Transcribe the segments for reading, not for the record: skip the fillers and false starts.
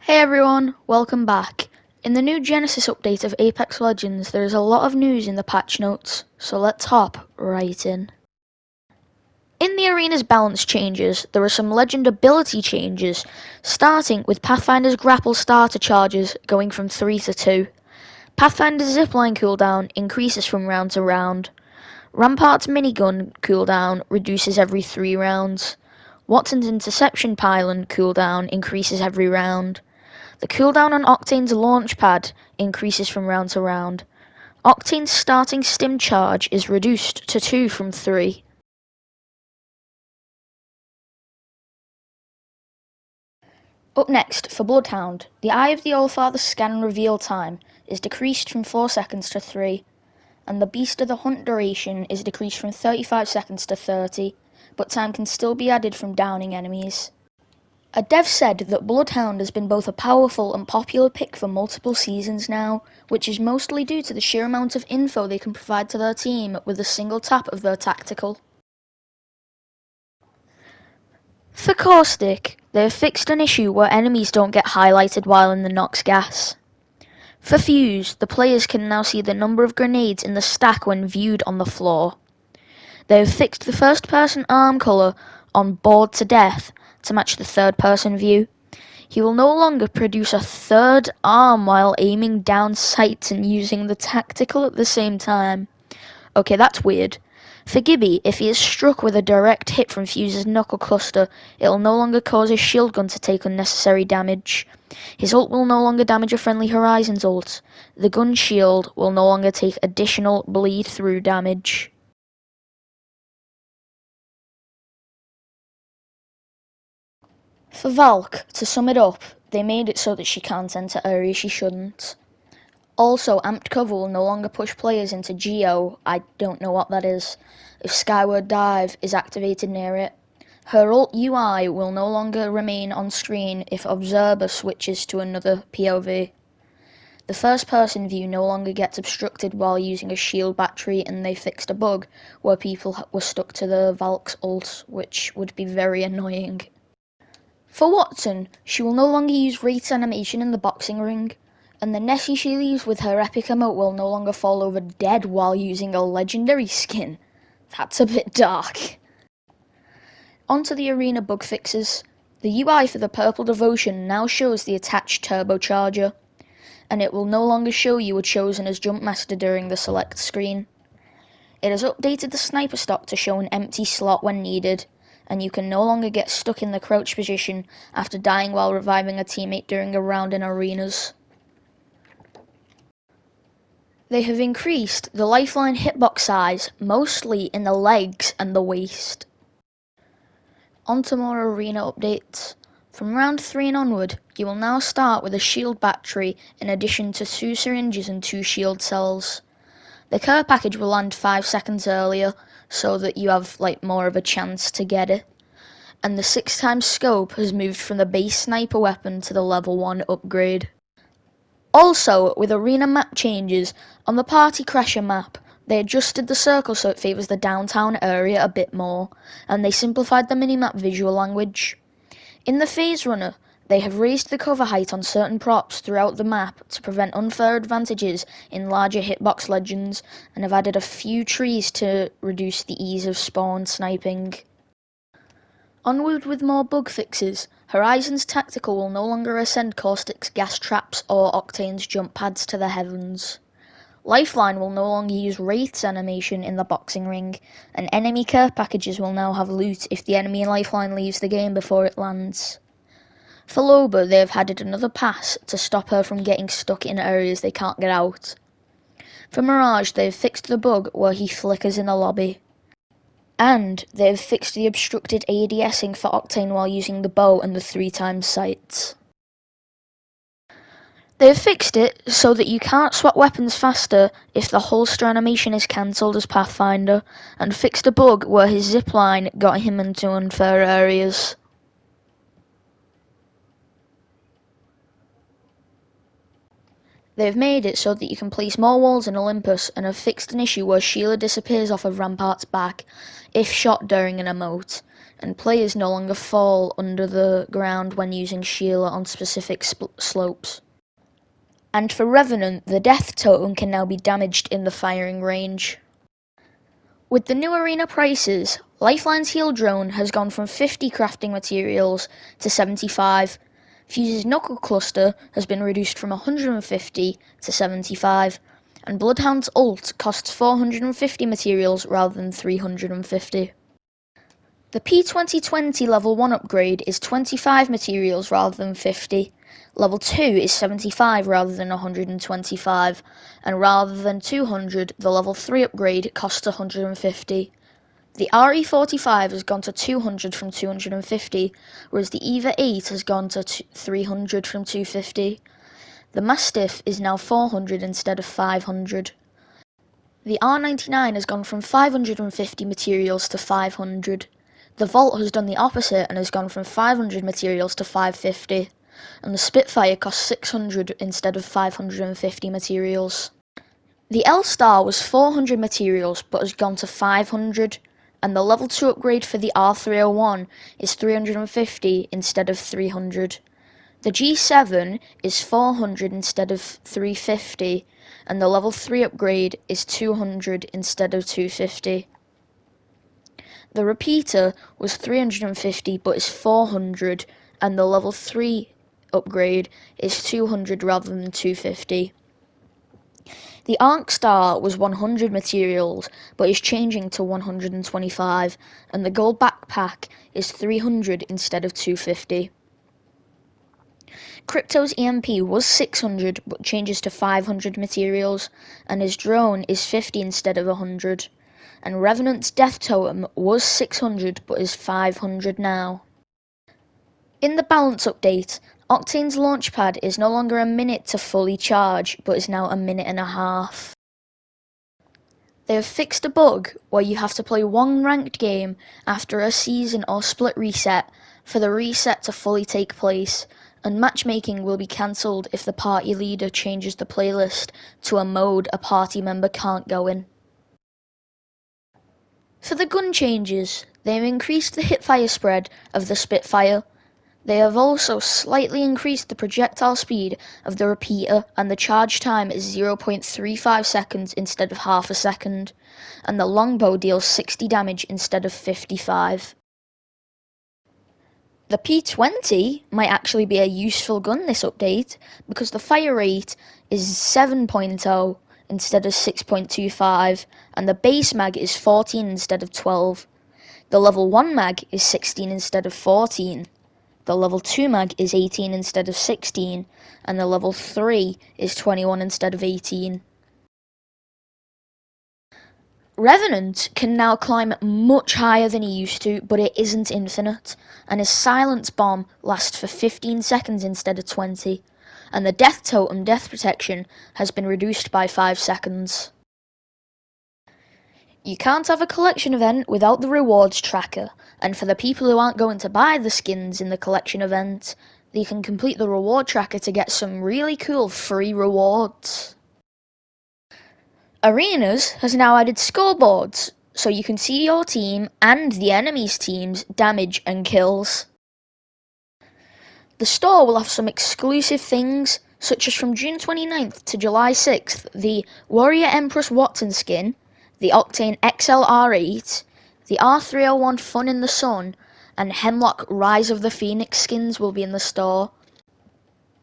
Hey everyone, welcome back. In the new Genesis update of Apex Legends, there is a lot of news in the patch notes, so let's hop right in. In the arena's balance changes, there are some legend ability changes, starting with Pathfinder's grapple starter charges going from 3 to 2. Pathfinder's zipline cooldown increases from round to round. Rampart's minigun cooldown reduces every 3 rounds. Watson's interception pylon cooldown increases every round. The cooldown on Octane's launch pad increases from round to round. Octane's starting stim charge is reduced to 2 from 3. Up next, for Bloodhound, the Eye of the Allfather scan reveal time is decreased from 4 seconds to 3, and the Beast of the Hunt duration is decreased from 35 seconds to 30, but time can still be added from downing enemies. A dev said that Bloodhound has been both a powerful and popular pick for multiple seasons now, which is mostly due to the sheer amount of info they can provide to their team with a single tap of their tactical. For Caustic, they have fixed an issue where enemies don't get highlighted while in the Nox gas. For Fuse, the players can now see the number of grenades in the stack when viewed on the floor. They have fixed the first person arm colour on Bored to Death to match the third person view. He will no longer produce a third arm while aiming down sights and using the tactical at the same time. Okay, that's weird. For Gibby, if he is struck with a direct hit from Fuse's knuckle cluster, it will no longer cause his shield gun to take unnecessary damage. His ult will no longer damage a friendly Horizon's ult. The gun shield will no longer take additional bleed through damage. For Valk, to sum it up, they made it so that she can't enter areas she shouldn't. Also, Amped Cover will no longer push players into Geo, I don't know what that is, if Skyward Dive is activated near it. Her ult UI will no longer remain on screen if Observer switches to another POV. The first person view no longer gets obstructed while using a shield battery, and they fixed a bug where people were stuck to the Valk's ult, which would be very annoying. For Watson, she will no longer use Wraith's animation in the boxing ring, and the Nessie she leaves with her epic emote will no longer fall over dead while using a legendary skin. That's a bit dark. Onto the arena bug fixes. The UI for the Purple Devotion now shows the attached turbocharger, and it will no longer show you were chosen as Jump Master during the select screen. It has updated the sniper stock to show an empty slot when needed, and you can no longer get stuck in the crouch position after dying while reviving a teammate during a round in arenas. They have increased the lifeline hitbox size, mostly in the legs and the waist. Onto more arena updates. From round 3 and onward, you will now start with a shield battery in addition to 2 syringes and 2 shield cells. The care package will land 5 seconds earlier, so that you have more of a chance to get it. And the 6x scope has moved from the base sniper weapon to the level 1 upgrade. Also, with arena map changes, on the Party Crasher map, they adjusted the circle so it favours the downtown area a bit more, and they simplified the minimap visual language. In the Phase Runner, they have raised the cover height on certain props throughout the map to prevent unfair advantages in larger hitbox legends, and have added a few trees to reduce the ease of spawn sniping. Onward with more bug fixes. Horizon's tactical will no longer ascend Caustic's gas traps or Octane's jump pads to the heavens. Lifeline will no longer use Wraith's animation in the boxing ring, and enemy care packages will now have loot if the enemy Lifeline leaves the game before it lands. For Loba, they have added another pass to stop her from getting stuck in areas they can't get out. For Mirage, they have fixed the bug where he flickers in the lobby. And they have fixed the obstructed ADSing for Octane while using the bow and the 3x sights. They have fixed it so that you can't swap weapons faster if the holster animation is cancelled as Pathfinder, and fixed a bug where his zipline got him into unfair areas. They have made it so that you can place more walls in Olympus and have fixed an issue where Sheila disappears off of Rampart's back if shot during an emote, and players no longer fall under the ground when using Sheila on specific slopes. And for Revenant, the death totem can now be damaged in the firing range. With the new arena prices, Lifeline's heal drone has gone from 50 crafting materials to 75. Fuse's knuckle cluster has been reduced from 150 to 75, and Bloodhound's ult costs 450 materials rather than 350. The P2020 level 1 upgrade is 25 materials rather than 50. Level 2 is 75 rather than 125, and rather than 200, the level 3 upgrade costs 150. The RE45 has gone to 200 from 250, whereas the EVA 8 has gone to 300 from 250. The Mastiff is now 400 instead of 500. The R99 has gone from 550 materials to 500. The Vault has done the opposite and has gone from 500 materials to 550. And the Spitfire costs 600 instead of 550 materials. The L-Star was 400 materials but has gone to 500, and the level 2 upgrade for the R301 is 350 instead of 300. The G7 is 400 instead of 350, and the level 3 upgrade is 200 instead of 250. The Repeater was 350 but is 400, and the level 3 upgrade is 200 rather than 250. The Arc Star was 100 materials but is changing to 125, and the Gold Backpack is 300 instead of 250. Crypto's EMP was 600 but changes to 500 materials, and his drone is 50 instead of 100. And Revenant's Death Totem was 600 but is 500 now. In the balance update, Octane's launchpad is no longer a minute to fully charge, but is now a minute and a half. They have fixed a bug where you have to play one ranked game after a season or split reset for the reset to fully take place, and matchmaking will be cancelled if the party leader changes the playlist to a mode a party member can't go in. For the gun changes, they have increased the hipfire spread of the Spitfire. They have also slightly increased the projectile speed of the Repeater, and the charge time is 0.35 seconds instead of half a second, and the longbow deals 60 damage instead of 55. The P20 might actually be a useful gun this update, because the fire rate is 7.0 instead of 6.25, and the base mag is 14 instead of 12. The level 1 mag is 16 instead of 14. The level 2 mag is 18 instead of 16, and the level 3 is 21 instead of 18. Revenant can now climb much higher than he used to, but it isn't infinite, and his Silence Bomb lasts for 15 seconds instead of 20, and the Death Totem Death Protection has been reduced by 5 seconds. You can't have a collection event without the rewards tracker, and for the people who aren't going to buy the skins in the collection event, they can complete the reward tracker to get some really cool free rewards. Arenas has now added scoreboards, so you can see your team and the enemy's team's damage and kills. The store will have some exclusive things, such as from June 29th to July 6th, the Warrior Empress Watson skin, the Octane XLR8, the R301 Fun in the Sun, and Hemlock Rise of the Phoenix skins will be in the store.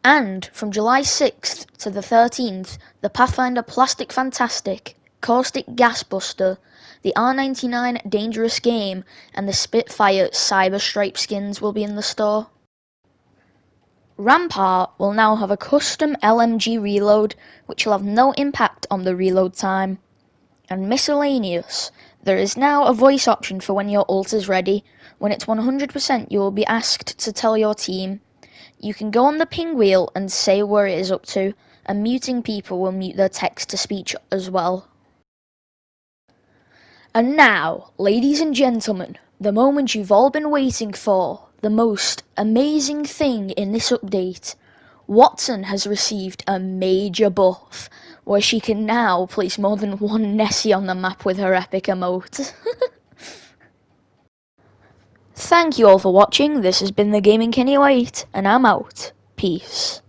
And from July 6th to the 13th, the Pathfinder Plastic Fantastic, Caustic Gas Buster, the R99 Dangerous Game, and the Spitfire Cyber Stripe skins will be in the store. Rampart will now have a custom LMG reload, which will have no impact on the reload time. And miscellaneous, there is now a voice option for when your ult is ready. When it's 100%, you will be asked to tell your team. You can go on the ping wheel and say where it is up to, and muting people will mute their text-to-speech as well. And now, ladies and gentlemen, the moment you've all been waiting for, the most amazing thing in this update. Watson has received a major buff, where she can now place more than one Nessie on the map with her epic emote. Thank you all for watching. This has been the Gaming Kenny White, and I'm out. Peace.